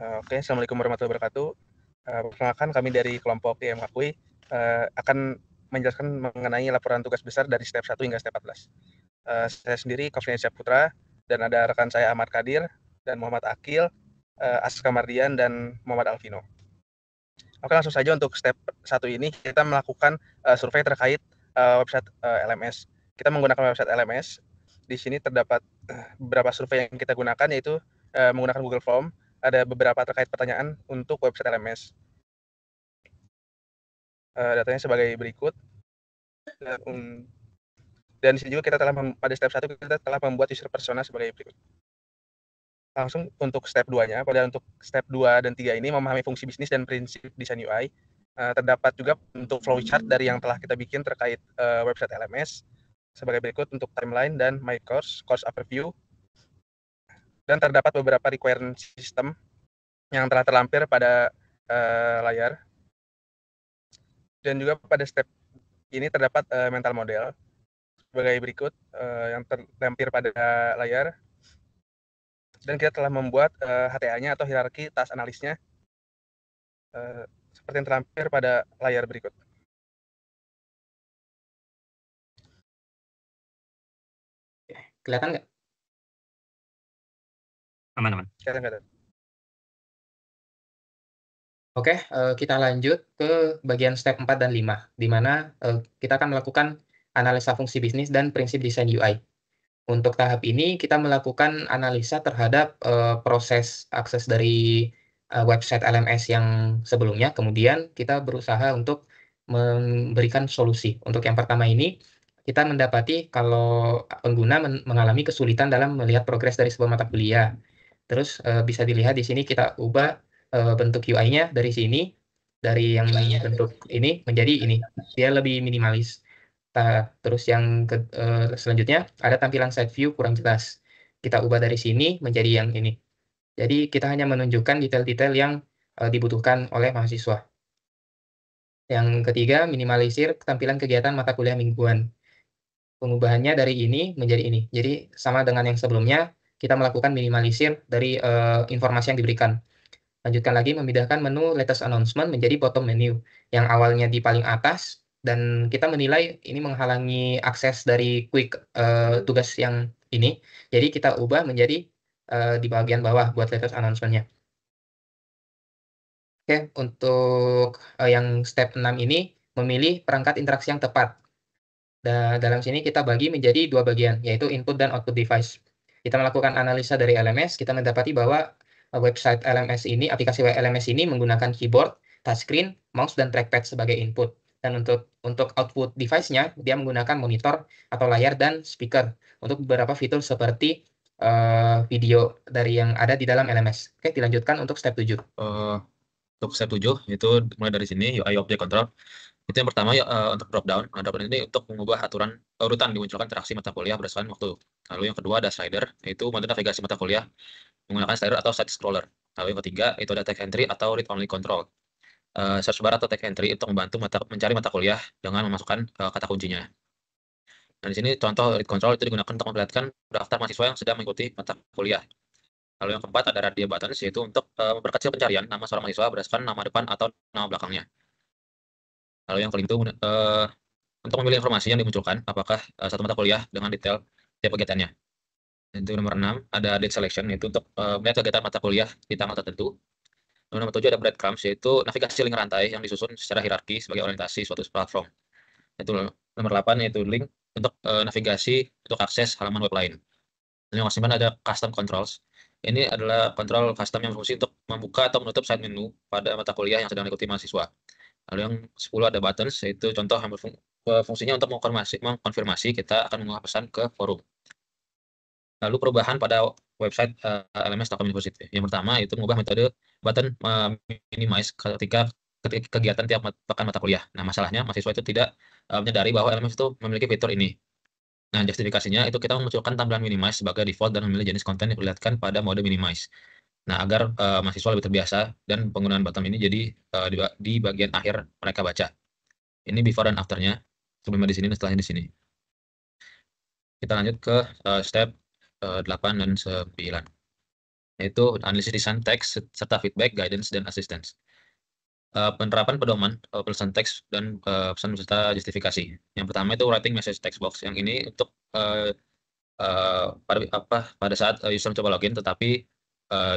Oke, Assalamualaikum warahmatullahi wabarakatuh. Perkenalkan kami dari kelompok IM Akui akan menjelaskan mengenai laporan tugas besar dari step 1 hingga step 14. Saya sendiri Kofrian Syahputra dan ada rekan saya Ahmad Kadir dan Muhammad Akil, Aska Mardian dan Muhammad Alvino. Oke, langsung saja untuk step 1 ini kita melakukan survei terkait website LMS. Kita menggunakan website LMS. Di sini terdapat beberapa survei yang kita gunakan, yaitu menggunakan Google Form. Ada beberapa terkait pertanyaan untuk website LMS. Datanya sebagai berikut. Dan di sini juga kita telah pada step 1 kita telah membuat user persona sebagai berikut. Langsung untuk step 2-nya, pada untuk step 2 dan 3 ini memahami fungsi bisnis dan prinsip desain UI. Terdapat juga untuk flowchart dari yang telah kita bikin terkait website LMS sebagai berikut untuk timeline dan my course overview. Dan terdapat beberapa requirement system yang telah terlampir pada layar. Dan juga pada step ini terdapat mental model sebagai berikut yang terlampir pada layar. Dan kita telah membuat HTA-nya atau hierarki task analisnya seperti yang terlampir pada layar berikut. Kelihatan nggak? Aman. Kelihatan. Oke, kita lanjut ke bagian step 4 dan 5, di mana kita akan melakukan analisa fungsi bisnis dan prinsip desain UI. Untuk tahap ini, kita melakukan analisa terhadap proses akses dari website LMS yang sebelumnya, kemudian kita berusaha untuk memberikan solusi. Untuk yang pertama ini, kita mendapati kalau pengguna mengalami kesulitan dalam melihat progres dari sebuah mata kuliah. Terus bisa dilihat di sini kita ubah bentuk UI-nya dari sini, dari yang bentuk ini menjadi ini. Dia lebih minimalis. Terus yang selanjutnya ada tampilan side view kurang jelas. Kita ubah dari sini menjadi yang ini. Jadi kita hanya menunjukkan detail-detail yang dibutuhkan oleh mahasiswa. Yang ketiga, minimalisir tampilan kegiatan mata kuliah mingguan. Pengubahannya dari ini menjadi ini. Jadi sama dengan yang sebelumnya, kita melakukan minimalisir dari informasi yang diberikan. Lanjutkan lagi, memindahkan menu latest announcement menjadi bottom menu, yang awalnya di paling atas, dan kita menilai ini menghalangi akses dari quick tugas yang ini. Jadi kita ubah menjadi di bagian bawah buat latest announcement-nya. Oke, untuk yang step 6 ini, memilih perangkat interaksi yang tepat. Dalam sini kita bagi menjadi dua bagian, yaitu input dan output device. Kita melakukan analisa dari LMS, kita mendapati bahwa website LMS ini, aplikasi LMS ini menggunakan keyboard, touchscreen, mouse, dan trackpad sebagai input. Dan untuk output device-nya, dia menggunakan monitor atau layar dan speaker untuk beberapa fitur seperti video dari yang ada di dalam LMS. Oke, dilanjutkan untuk step 7. Untuk step 7, itu mulai dari sini, UI Object Control. Itu yang pertama untuk drop down. Drop down ini untuk mengubah urutan dimunculkan interaksi mata kuliah berdasarkan waktu. Lalu yang kedua ada slider, yaitu mode navigasi mata kuliah menggunakan slider atau side scroller. Lalu yang ketiga itu ada text entry atau read only control. Search bar atau text entry untuk membantu mencari mata kuliah dengan memasukkan kata kuncinya. Dan di sini contoh read control itu digunakan untuk memperlihatkan daftar mahasiswa yang sedang mengikuti mata kuliah. Lalu yang keempat ada radio buttons, yaitu untuk memperkecil pencarian nama seorang mahasiswa berdasarkan nama depan atau nama belakangnya. Lalu yang kelima itu untuk memilih informasi yang dimunculkan, apakah satu mata kuliah dengan detail tiap kegiatannya. Itu nomor 6, ada date selection, yaitu untuk melihat kegiatan mata kuliah di tanggal tertentu. Lalu nomor 7 ada breadcrumbs, yaitu navigasi link rantai yang disusun secara hierarki sebagai orientasi suatu platform. Itu nomor 8, yaitu link untuk navigasi untuk akses halaman web lain. Dan yang ke-9 ada custom controls. Ini adalah kontrol custom yang berfungsi untuk membuka atau menutup side menu pada mata kuliah yang sedang diikuti mahasiswa. Lalu yang 10 ada buttons, yaitu contoh yang fungsinya untuk mengkonfirmasi kita akan mengunggah pesan ke forum. Lalu perubahan pada website LMS.com University. Yang pertama itu mengubah metode button minimize ketika kegiatan tiap pekan mata kuliah. Nah, masalahnya mahasiswa itu tidak menyadari bahwa LMS itu memiliki fitur ini. Nah, justifikasinya itu kita memunculkan tampilan minimize sebagai default dan memilih jenis konten yang diperlihatkan pada mode minimize. Nah, agar mahasiswa lebih terbiasa dan penggunaan button ini jadi di bagian akhir mereka baca. Ini before dan after-nya, sebelumnya di sini dan setelahnya di sini. Kita lanjut ke step 8 dan 9. yaitu analisis desain teks serta feedback, guidance, dan assistance. Penerapan pedoman pesan teks dan pesan serta justifikasi. Yang pertama itu writing message text box. Yang ini untuk pada saat user mencoba login tetapi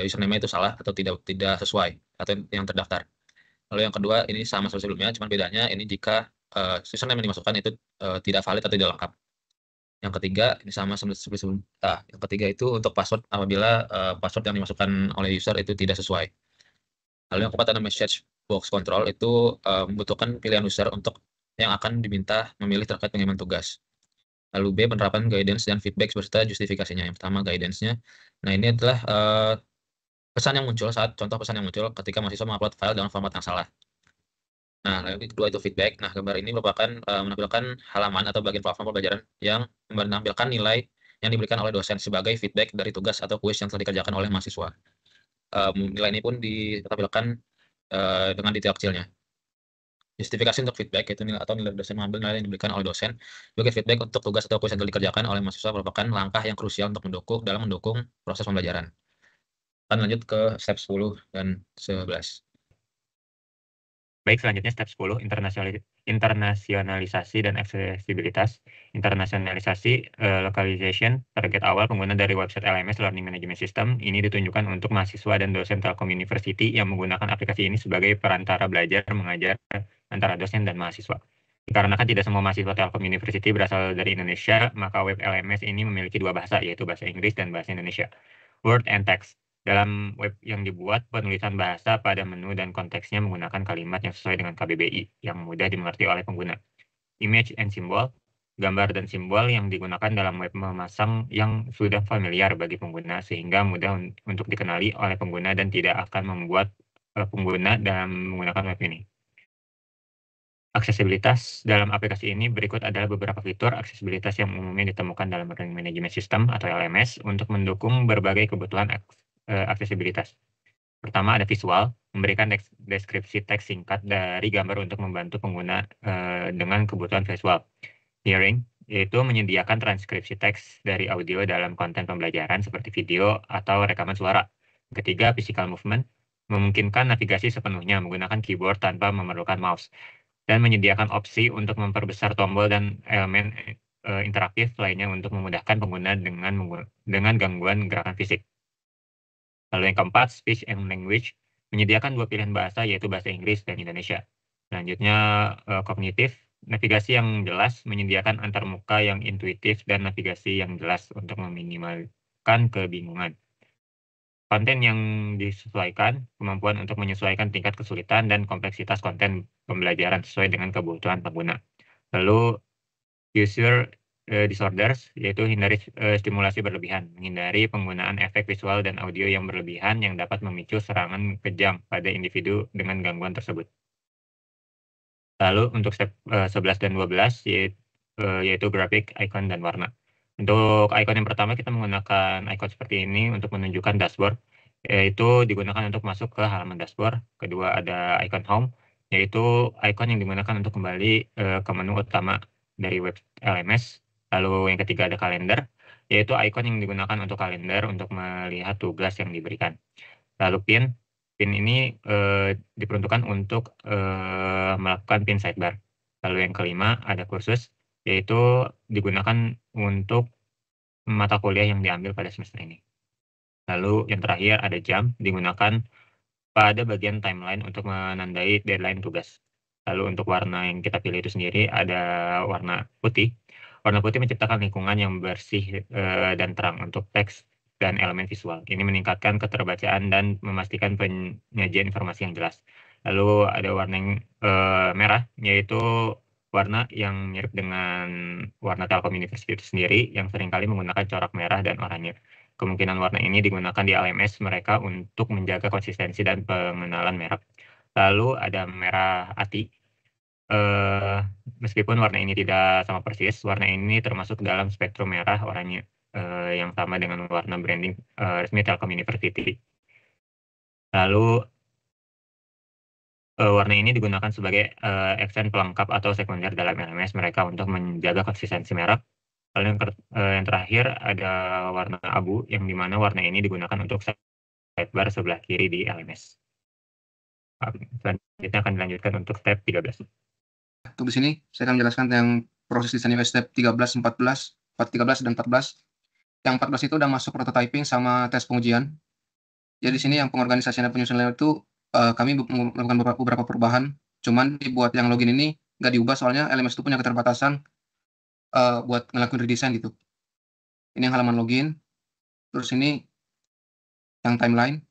username itu salah atau tidak sesuai atau yang terdaftar. Lalu yang kedua ini sama seperti sebelumnya, cuma bedanya ini jika username yang dimasukkan itu tidak valid atau tidak lengkap. Yang ketiga ini sama seperti sebelumnya. Yang ketiga itu untuk password apabila password yang dimasukkan oleh user itu tidak sesuai. Lalu yang keempat ada message box control, itu membutuhkan pilihan user untuk yang akan diminta memilih terkait pengiriman tugas. Lalu B, penerapan guidance dan feedback beserta justifikasinya. Yang pertama guidance-nya. Nah, ini adalah pesan yang muncul contoh pesan yang muncul ketika mahasiswa mengupload file dengan format yang salah. Nah, yang kedua itu feedback. Nah, gambar ini merupakan menampilkan halaman atau bagian platform pembelajaran yang menampilkan nilai yang diberikan oleh dosen sebagai feedback dari tugas atau kuis yang telah dikerjakan oleh mahasiswa. Nilai ini pun ditampilkan dengan detail kecilnya. Justifikasi untuk feedback itu nilai atau nilai dosen mengambil nilai yang diberikan oleh dosen sebagai feedback untuk tugas atau kuis yang telah dikerjakan oleh mahasiswa merupakan langkah yang krusial untuk mendukung proses pembelajaran. Akan lanjut ke step 10 dan 11. Baik, selanjutnya step 10, internasionalisasi dan aksesibilitas. Internasionalisasi, localization, target awal pengguna dari website LMS Learning Management System ini ditunjukkan untuk mahasiswa dan dosen Telkom University yang menggunakan aplikasi ini sebagai perantara belajar mengajar antara dosen dan mahasiswa. Dikarenakan tidak semua mahasiswa Telkom University berasal dari Indonesia, maka web LMS ini memiliki dua bahasa, yaitu bahasa Inggris dan bahasa Indonesia. Word and text. Dalam web yang dibuat, penulisan bahasa pada menu dan konteksnya menggunakan kalimat yang sesuai dengan KBBI, yang mudah dimengerti oleh pengguna. Image and symbol, gambar dan simbol yang digunakan dalam web memasang yang sudah familiar bagi pengguna, sehingga mudah untuk dikenali oleh pengguna dan tidak akan membuat pengguna dalam menggunakan web ini. Aksesibilitas dalam aplikasi ini berikut adalah beberapa fitur aksesibilitas yang umumnya ditemukan dalam Learning Management System atau LMS untuk mendukung berbagai kebutuhan aksesibilitas. Pertama ada visual, memberikan deskripsi teks singkat dari gambar untuk membantu pengguna dengan kebutuhan visual. Hearing, yaitu menyediakan transkripsi teks dari audio dalam konten pembelajaran seperti video atau rekaman suara. Ketiga, physical movement, memungkinkan navigasi sepenuhnya menggunakan keyboard tanpa memerlukan mouse, dan menyediakan opsi untuk memperbesar tombol dan elemen interaktif lainnya untuk memudahkan pengguna dengan gangguan gerakan fisik. Lalu yang keempat, speech and language, menyediakan dua pilihan bahasa, yaitu bahasa Inggris dan Indonesia. Selanjutnya, kognitif, navigasi yang jelas, menyediakan antarmuka yang intuitif dan navigasi yang jelas untuk meminimalkan kebingungan. Konten yang disesuaikan, kemampuan untuk menyesuaikan tingkat kesulitan dan kompleksitas konten pembelajaran sesuai dengan kebutuhan pengguna. Lalu, user disorders, yaitu hindari stimulasi berlebihan, menghindari penggunaan efek visual dan audio yang berlebihan yang dapat memicu serangan kejang pada individu dengan gangguan tersebut. Lalu untuk step 11 dan 12 yaitu grafik, icon, dan warna. Untuk icon yang pertama kita menggunakan icon seperti ini untuk menunjukkan dashboard, yaitu digunakan untuk masuk ke halaman dashboard. Kedua ada icon home, yaitu icon yang digunakan untuk kembali ke menu utama dari web LMS. Lalu yang ketiga ada kalender, yaitu icon yang digunakan untuk kalender untuk melihat tugas yang diberikan. Lalu pin ini diperuntukkan untuk melakukan pin sidebar. Lalu yang kelima ada kursus, yaitu digunakan untuk mata kuliah yang diambil pada semester ini. Lalu yang terakhir ada jam, digunakan pada bagian timeline untuk menandai deadline tugas. Lalu untuk warna yang kita pilih itu sendiri ada warna putih. Warna putih menciptakan lingkungan yang bersih dan terang untuk teks dan elemen visual. Ini meningkatkan keterbacaan dan memastikan penyajian informasi yang jelas. Lalu ada warna yang merah, yaitu warna yang mirip dengan warna Telkom University itu sendiri, yang seringkali menggunakan corak merah dan oranye. Kemungkinan warna ini digunakan di LMS mereka untuk menjaga konsistensi dan pengenalan merek. Lalu ada merah ati. Meskipun warna ini tidak sama persis, warna ini termasuk dalam spektrum merah oranye yang sama dengan warna branding resmi Telkom University. Lalu warna ini digunakan sebagai aksen pelengkap atau sekunder dalam LMS mereka untuk menjaga konsistensi merek. Lalu yang terakhir ada warna abu, yang dimana warna ini digunakan untuk sidebar sebelah kiri di LMS. Selanjutnya akan dilanjutkan untuk step 13. Untuk di sini saya akan menjelaskan yang proses desain UI step 13, 14, 13 dan 14. Yang 14 itu udah masuk prototyping sama tes pengujian. Jadi di sini yang pengorganisasian dan penyusunan layout itu kami melakukan beberapa perubahan. Cuman dibuat yang login ini nggak diubah soalnya LMS itu punya keterbatasan buat ngelakuin redesign gitu. Ini yang halaman login. Terus ini yang timeline.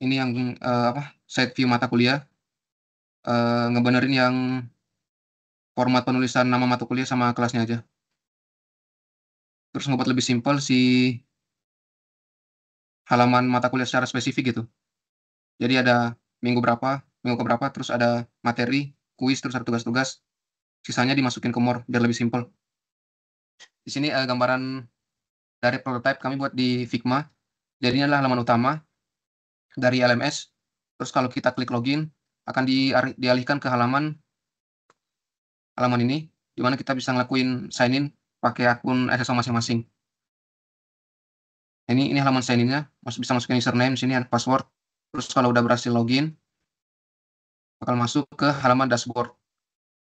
Ini yang side view mata kuliah. Ngebenerin yang format penulisan nama mata kuliah sama kelasnya aja. Terus ngebuat lebih simpel si halaman mata kuliah secara spesifik gitu. Jadi ada minggu keberapa, terus ada materi, kuis, terus ada tugas-tugas. Sisanya dimasukin ke more biar lebih simpel. Di sini gambaran dari prototype kami buat di Figma. Jadi ini adalah halaman utama dari LMS. Terus kalau kita klik login, akan dialihkan ke halaman ini, di mana kita bisa ngelakuin sign in pakai akun SSO masing-masing. Ini halaman sign in-nya, bisa masukin username, sini ada password. Terus kalau udah berhasil login, bakal masuk ke halaman dashboard.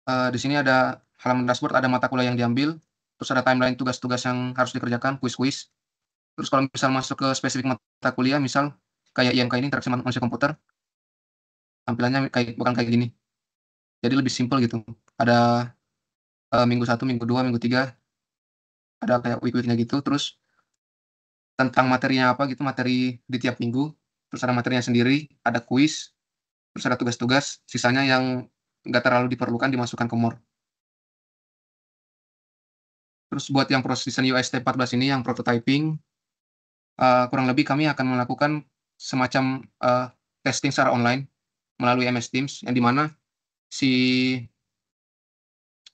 Di sini ada halaman dashboard, ada mata kuliah yang diambil, terus ada timeline tugas-tugas yang harus dikerjakan, kuis-kuis. Terus kalau misal masuk ke spesifik mata kuliah, misal kayak IMK ini, interaksi manusia komputer, tampilannya bukan kayak gini. Jadi lebih simpel gitu. Ada minggu 1, minggu 2, minggu 3, ada kayak week-weeknya gitu. Terus tentang materinya apa gitu, materi di tiap minggu. Terus ada materinya sendiri, ada kuis, terus ada tugas-tugas, sisanya yang nggak terlalu diperlukan dimasukkan ke more. Terus buat yang proses desain UI step 14 ini, yang prototyping, kurang lebih kami akan melakukan semacam testing secara online melalui MS Teams, yang dimana si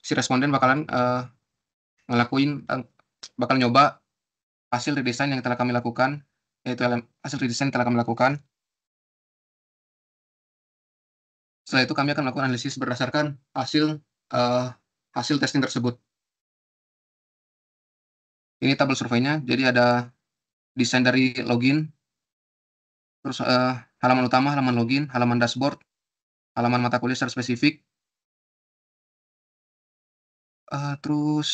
responden bakalan bakal nyoba hasil redesign yang telah kami lakukan, yaitu hasil redesign yang telah kami lakukan. Setelah itu kami akan melakukan analisis berdasarkan hasil testing tersebut. Ini tabel surveinya, jadi ada desain dari login, terus halaman utama, halaman login, halaman dashboard, halaman mata kuliah secara spesifik, terus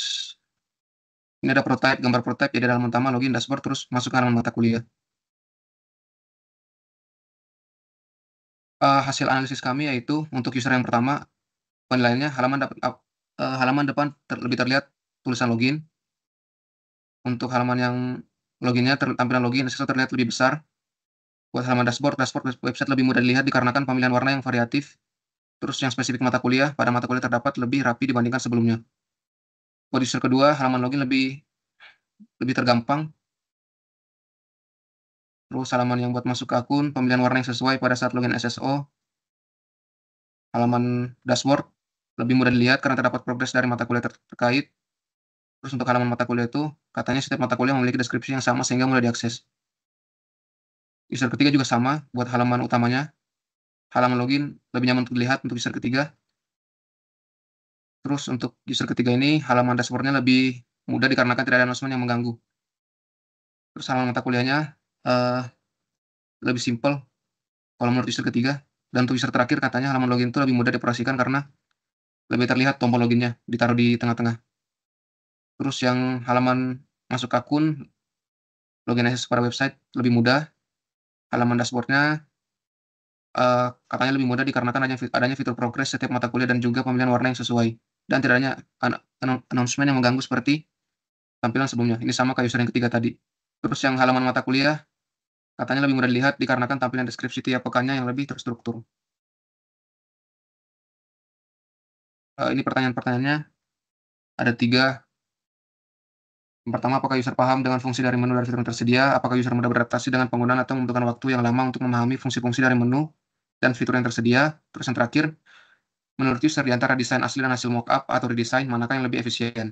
ini ada prototype, gambar prototype, jadi halaman utama, login, dashboard, terus masuk ke halaman mata kuliah. Hasil analisis kami yaitu untuk user yang pertama, penilaiannya halaman depan lebih terlihat tulisan login. Untuk halaman yang loginnya, tampilan login SSO terlihat lebih besar. Buat halaman dashboard website lebih mudah dilihat dikarenakan pemilihan warna yang variatif. Terus yang spesifik mata kuliah, pada mata kuliah terdapat lebih rapi dibandingkan sebelumnya. Buat user kedua, halaman login lebih tergampang. Terus halaman yang buat masuk ke akun, pemilihan warna yang sesuai pada saat login SSO. Halaman dashboard lebih mudah dilihat karena terdapat progres dari mata kuliah terkait. Terus untuk halaman mata kuliah itu, katanya setiap mata kuliah memiliki deskripsi yang sama sehingga mudah diakses. User ketiga juga sama, buat halaman utamanya. Halaman login lebih nyaman untuk dilihat untuk user ketiga. Terus untuk user ketiga ini, halaman dashboard-nya lebih mudah dikarenakan tidak ada announcement yang mengganggu. Terus halaman mata kuliahnya lebih simpel kalau menurut user ketiga. Dan untuk user terakhir, katanya halaman login itu lebih mudah dioperasikan karena lebih terlihat tombol loginnya ditaruh di tengah-tengah. Terus yang halaman masuk akun, login akses pada website lebih mudah. Halaman dashboard-nya katanya lebih mudah dikarenakan adanya fitur progres setiap mata kuliah dan juga pemilihan warna yang sesuai. Dan tidak adanya announcement yang mengganggu seperti tampilan sebelumnya. Ini sama kayak user yang ketiga tadi. Terus yang halaman mata kuliah, katanya lebih mudah dilihat dikarenakan tampilan deskripsi tiap pekannya yang lebih terstruktur. Ini pertanyaan-pertanyaannya ada 3. Yang pertama, apakah user paham dengan fungsi dari menu dan fitur yang tersedia? Apakah user mudah beradaptasi dengan penggunaan atau membutuhkan waktu yang lama untuk memahami fungsi-fungsi dari menu dan fitur yang tersedia? Terus yang terakhir, menurut user di antara desain asli dan hasil mockup atau redesign, manakah yang lebih efisien?